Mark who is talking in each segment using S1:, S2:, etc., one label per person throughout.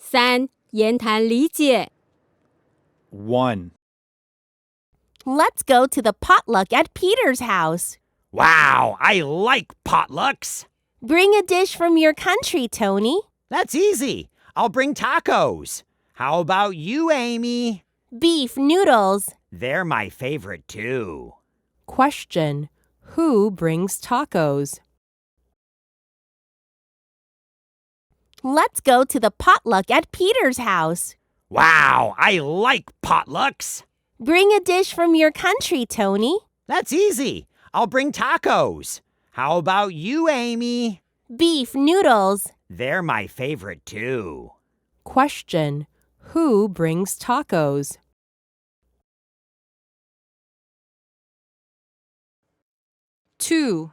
S1: 3. 言谈理解
S2: 1.
S3: Let's go to the potluck at Peter's house.
S4: Wow, I like potlucks.
S3: Bring a dish from your country, Tony.
S4: That's easy. I'll bring tacos. How about you, Amy?
S3: Beef noodles.
S4: They're my favorite too.
S5: Question: Who brings tacos?
S3: Let's go to the potluck at Peter's house.
S4: Wow, I like potlucks.
S3: Bring a dish from your country, Tony.
S4: That's easy. I'll bring tacos. How about you, Amy?
S3: Beef noodles.
S4: They're my favorite too.
S5: Question: Who brings tacos? Two.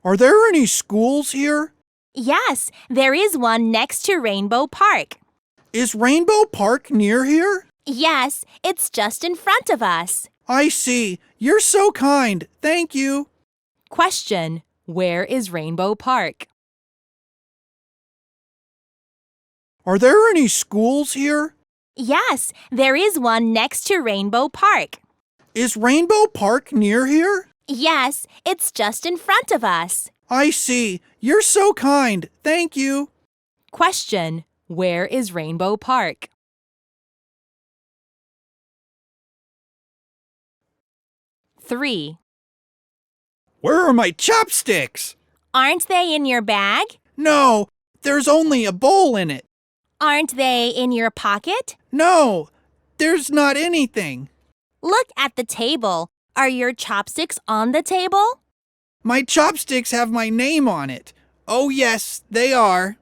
S2: Are there any schools here?
S3: Yes, there is one next to Rainbow Park.
S2: Is Rainbow Park near here?
S3: Yes, it's just in front of us.
S2: I see. You're so kind. Thank you.
S5: Question: Where is Rainbow Park?
S2: Are there any schools here?
S3: Yes, there is one next to Rainbow Park.
S2: Is Rainbow Park near here?
S3: Yes, it's just in front of us.
S2: I see. You're so kind. Thank you.
S5: Question: Where is Rainbow Park? Three.
S2: Where are my chopsticks?
S3: Aren't they in your bag?
S2: No, there's only a bowl in it.
S3: Aren't they in your pocket?
S2: No, there's not anything.
S3: Look at the table. Are your chopsticks on the table?
S2: My chopsticks have my name on it. Oh, yes, they are.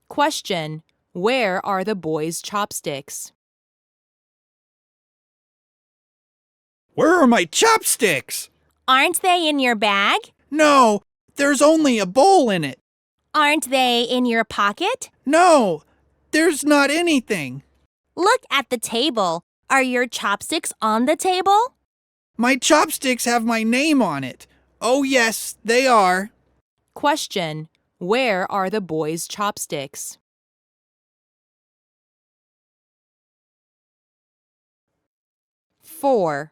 S5: Question: Where are the boys' chopsticks?
S2: Where are my chopsticks?
S3: Aren't they in your bag?
S2: No, there's only a bowl in it.
S3: Aren't they in your pocket?
S2: No, there's not anything.
S3: Look at the table. Are your chopsticks on the table?
S2: My chopsticks have my name on it. Oh, yes, they are.
S5: Question: Where are the boys' chopsticks? Four.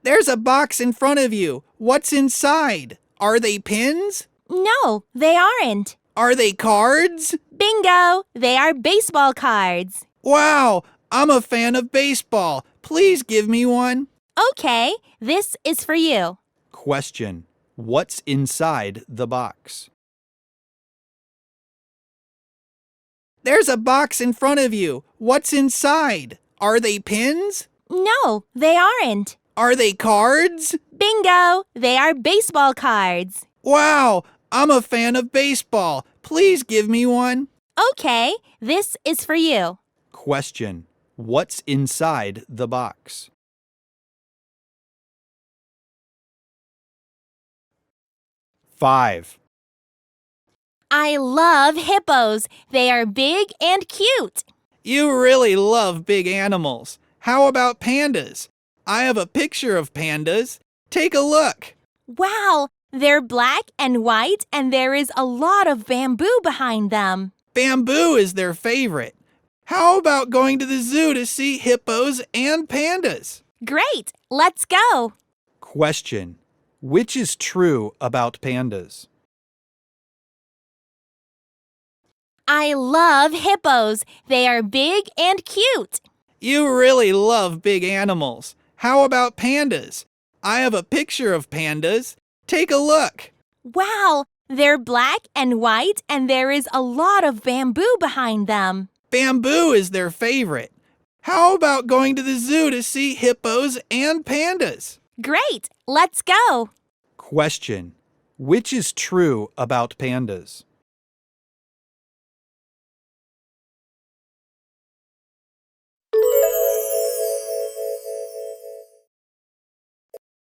S2: There's a box in front of you. What's inside? Are they pins?
S3: No, they aren't.
S2: Are they cards?
S3: Bingo! They are baseball cards.
S2: Wow, I'm a fan of baseball. Please give me one.
S3: Okay, this is for you.
S2: Question: What's inside the box? There's a box in front of you. What's inside? Are they pins?
S3: No, they aren't.
S2: Are they cards?
S3: Bingo! They are baseball cards.
S2: Wow, I'm a fan of baseball. Please give me one.
S3: Okay, this is for you.
S2: Question: What's inside the box? Five.
S3: I love hippos. They are big and cute.
S2: You really love big animals. How about pandas? I have a picture of pandas. Take a look.
S3: Wow, they're black and white and there is a lot of bamboo behind them.
S2: Bamboo is their favorite. How about going to the zoo to see hippos and pandas?
S3: Great, let's go.
S2: Question: Which is true about pandas?
S3: I love hippos. They are big and cute.
S2: You really love big animals. How about pandas? I have a picture of pandas. Take a look.
S3: Wow, they're black and white and there is a lot of bamboo behind them.
S2: Bamboo is their favorite. How about going to the zoo to see hippos and pandas?
S3: Great, let's go.
S2: Question: Which is true about pandas?